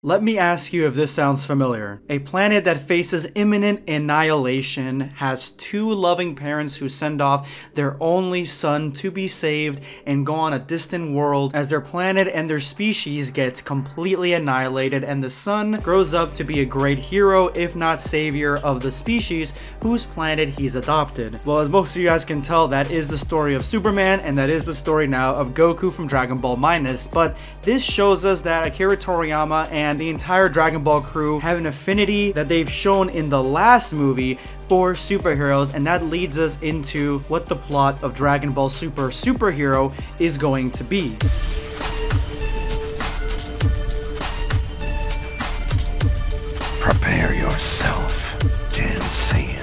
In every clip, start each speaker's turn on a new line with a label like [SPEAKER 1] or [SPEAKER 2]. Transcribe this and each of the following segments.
[SPEAKER 1] Let me ask you if this sounds familiar. A planet that faces imminent annihilation has two loving parents who send off their only son to be saved and go on a distant world as their planet and their species gets completely annihilated, and the son grows up to be a great hero, if not savior, of the species whose planet he's adopted. Well, as most of you guys can tell, that is the story of Superman, and that is the story now of Goku from Dragon Ball Minus. But this shows us that Akira Toriyama and the entire Dragon Ball crew have an affinity that they've shown in the last movie for superheroes, and that leads us into what the plot of Dragon Ball Super Superhero is going to be.
[SPEAKER 2] Prepare yourself, Dan Saiyan.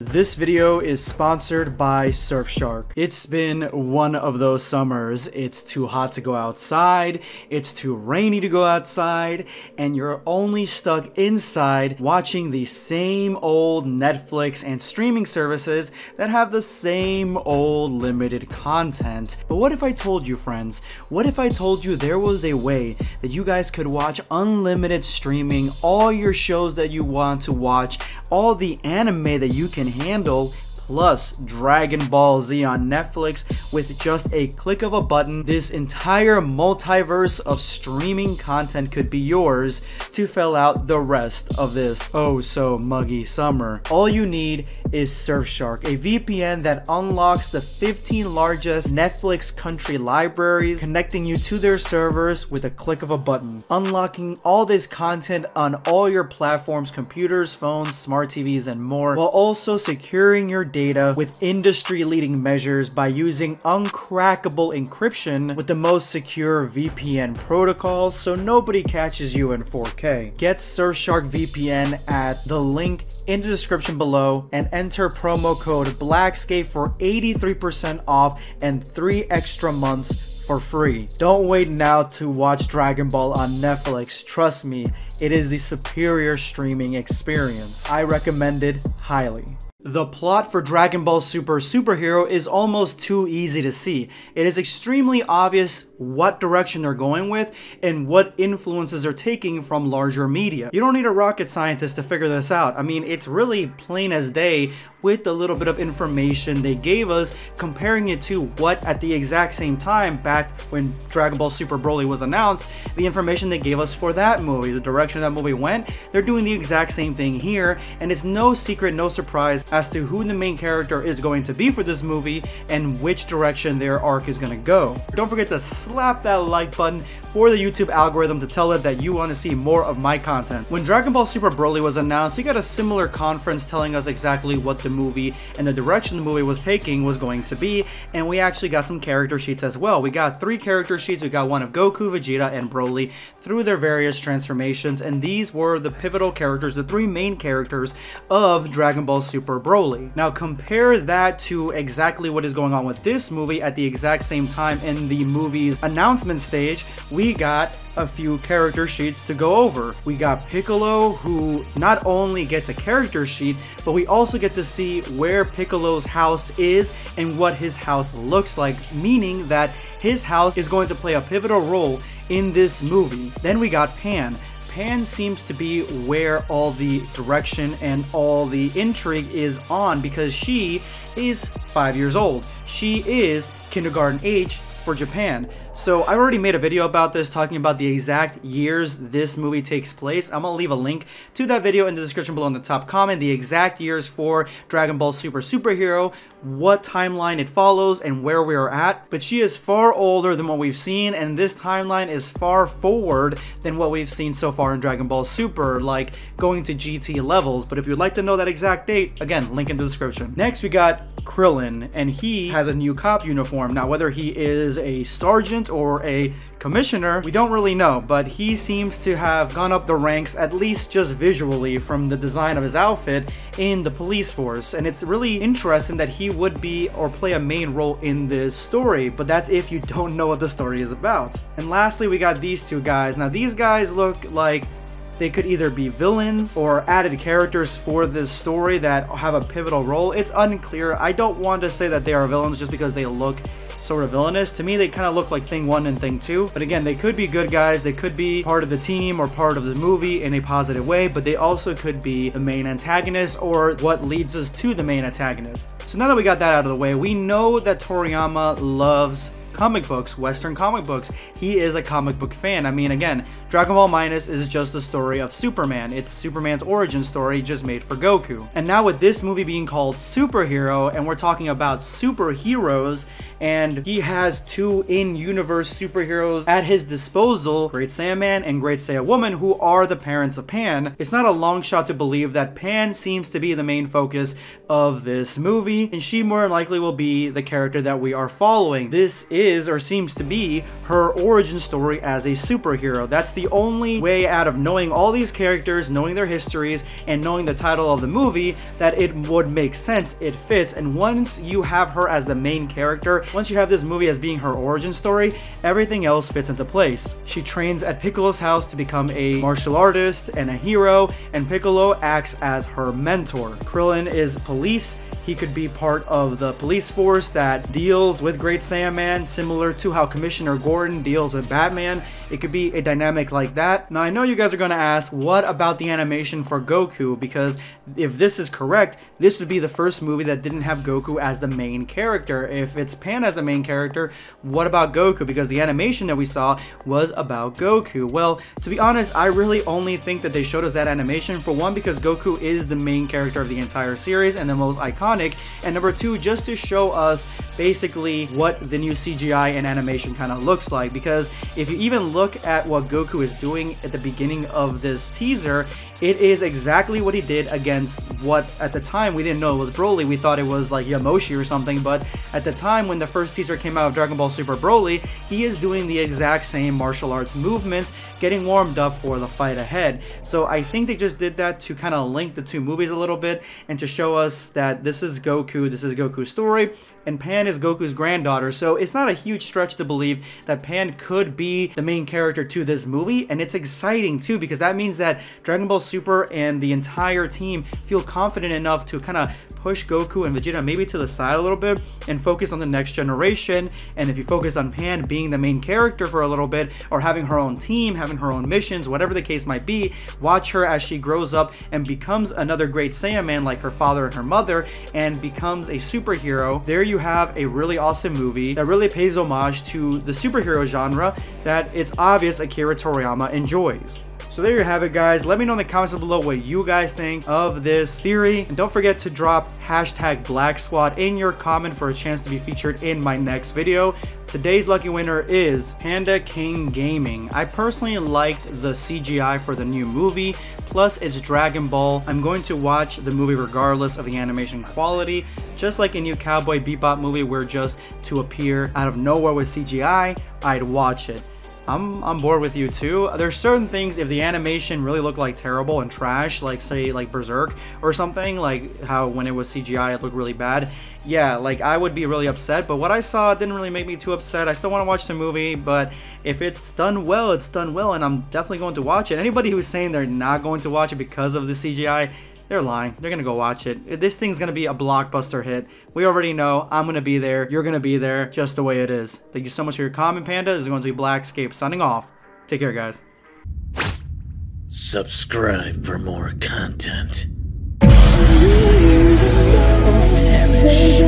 [SPEAKER 1] This video is sponsored by Surfshark. It's been one of those summers. It's too hot to go outside, it's too rainy to go outside, and you're only stuck inside watching the same old Netflix and streaming services that have the same old limited content. But what if I told you, friends, what if I told you there was a way that you guys could watch unlimited streaming, all your shows that you want to watch, all the anime that you can handle, plus Dragon Ball Z on Netflix with just a click of a button? This entire multiverse of streaming content could be yours to fill out the rest of this oh so muggy summer. All you need is Surfshark, a VPN that unlocks the 15 largest Netflix country libraries, connecting you to their servers with a click of a button, unlocking all this content on all your platforms, computers, phones, smart TVs, and more, while also securing your data with industry-leading measures by using uncrackable encryption with the most secure VPN protocols, so nobody catches you in 4K. Get Surfshark VPN at the link in the description below and enter promo code BLACKSCAPE for 83% off and 3 extra months for free. Don't wait now to watch Dragon Ball on Netflix. Trust me, it is the superior streaming experience. I recommend it highly. The plot for Dragon Ball Super Superhero is almost too easy to see. It is extremely obvious what direction they're going with and what influences they're taking from larger media. You don't need a rocket scientist to figure this out. I mean, it's really plain as day with the little bit of information they gave us, comparing it to what at the exact same time back when Dragon Ball Super Broly was announced, the information they gave us for that movie, the direction that movie went. They're doing the exact same thing here, and it's no secret, no surprise as to who the main character is going to be for this movie and which direction their arc is going to go. Don't forget to slap that like button for the YouTube algorithm to tell it that you want to see more of my content. When Dragon Ball Super Broly was announced, we got a similar conference telling us exactly what the movie and the direction the movie was taking was going to be, and we actually got some character sheets as well. We got 3 character sheets. We got one of Goku, Vegeta, and Broly through their various transformations, and these were the pivotal characters, the 3 main characters of Dragon Ball Super Broly. Now compare that to exactly what is going on with this movie at the exact same time in the movie's announcement stage. We got a few character sheets to go over. We got Piccolo, who not only gets a character sheet, but we also get to see where Piccolo's house is and what his house looks like, meaning that his house is going to play a pivotal role in this movie. Then we got Pan. Pan seems to be where all the direction and all the intrigue is on, because she is 5 years old. She is kindergarten age for Japan. So I already made a video about this, talking about the exact years this movie takes place. I'm gonna leave a link to that video in the description below in the top comment, the exact years for Dragon Ball Super Superhero, what timeline it follows, and where we are at. But she is far older than what we've seen, and this timeline is far forward than what we've seen so far in Dragon Ball Super, like going to GT levels. But if you'd like to know that exact date, again, link in the description. Next, we got Krillin, and he has a new cop uniform. Now, whether he is a sergeant or a commissioner, we don't really know, but he seems to have gone up the ranks, at least just visually, from the design of his outfit in the police force. And it's really interesting that he would be or play a main role in this story, but that's if you don't know what the story is about. And lastly, we got these 2 guys. Now, these guys look like they could either be villains or added characters for this story that have a pivotal role. It's unclear. I don't want to say that they are villains just because they look sort of villainous. To me, they kind of look like Thing 1 and Thing 2. But again, they could be good guys. They could be part of the team or part of the movie in a positive way, but they also could be the main antagonist or what leads us to the main antagonist. So now that we got that out of the way, we know that Toriyama loves comic books, Western comic books. He is a comic book fan. I mean, again, Dragon Ball Minus is just the story of Superman. It's Superman's origin story just made for Goku. And now with this movie being called Superhero, and we're talking about superheroes, and he has two in-universe superheroes at his disposal, Great Saiyaman and Great Saiyawoman, who are the parents of Pan, it's not a long shot to believe that Pan seems to be the main focus of this movie, and she more likely will be the character that we are following. This is or seems to be her origin story as a superhero. That's the only way out of knowing all these characters, knowing their histories, and knowing the title of the movie that it would make sense, it fits. And once you have her as the main character, once you have this movie as being her origin story, everything else fits into place. She trains at Piccolo's house to become a martial artist and a hero, and Piccolo acts as her mentor. Krillin is police. He could be part of the police force that deals with Great Saiyaman, similar to how Commissioner Gordon deals with Batman. It could be a dynamic like that. Now, I know you guys are going to ask, what about the animation for Goku? Because if this is correct, this would be the first movie that didn't have Goku as the main character. If it's Pan as the main character, what about Goku? Because the animation that we saw was about Goku. Well, to be honest, I really only think that they showed us that animation, for one, because Goku is the main character of the entire series and the most iconic, and number two, just to show us basically what the new CGI and animation kind of looks like. Because if you even look at what Goku is doing at the beginning of this teaser, it is exactly what he did against what at the time we didn't know it was Broly. We thought it was like Yamoshi or something, but at the time when the first teaser came out of Dragon Ball Super Broly, he is doing the exact same martial arts movements, getting warmed up for the fight ahead. So I think they just did that to kind of link the two movies a little bit and to show us that this is Goku, this is Goku's story, and Pan is Goku's granddaughter. So it's not a huge stretch to believe that Pan could be the main character to this movie, and it's exciting too, because that means that Dragon Ball Super and the entire team feel confident enough to kind of push Goku and Vegeta maybe to the side a little bit and focus on the next generation. And if you focus on Pan being the main character for a little bit, or having her own team, having her own missions, whatever the case might be, watch her as she grows up and becomes another Great Saiyaman like her father and her mother, and becomes a superhero. There you have a really awesome movie that really pays homage to the superhero genre that it's obvious Akira Toriyama enjoys. So there you have it, guys. Let me know in the comments below what you guys think of this theory. And don't forget to drop hashtag Black Squad in your comment for a chance to be featured in my next video. Today's lucky winner is Panda King Gaming. I personally liked the CGI for the new movie, plus it's Dragon Ball. I'm going to watch the movie regardless of the animation quality. Just like a new Cowboy Bebop movie where just to appear out of nowhere with CGI, I'd watch it. I'm bored with you too. There's certain things, if the animation really looked like terrible and trash, like say like Berserk or something, like how when it was CGI it looked really bad, yeah, like I would be really upset. But what I saw didn't really make me too upset. I still want to watch the movie, but if it's done well, it's done well, and I'm definitely going to watch it. Anybody who's saying they're not going to watch it because of the CGI, they're lying. They're gonna go watch it. This thing's gonna be a blockbuster hit. We already know. I'm gonna be there. You're gonna be there. Just the way it is. Thank you so much for your comment, Panda. This is going to be Blackscape signing off. Take care, guys.
[SPEAKER 2] Subscribe for more content. Or perish.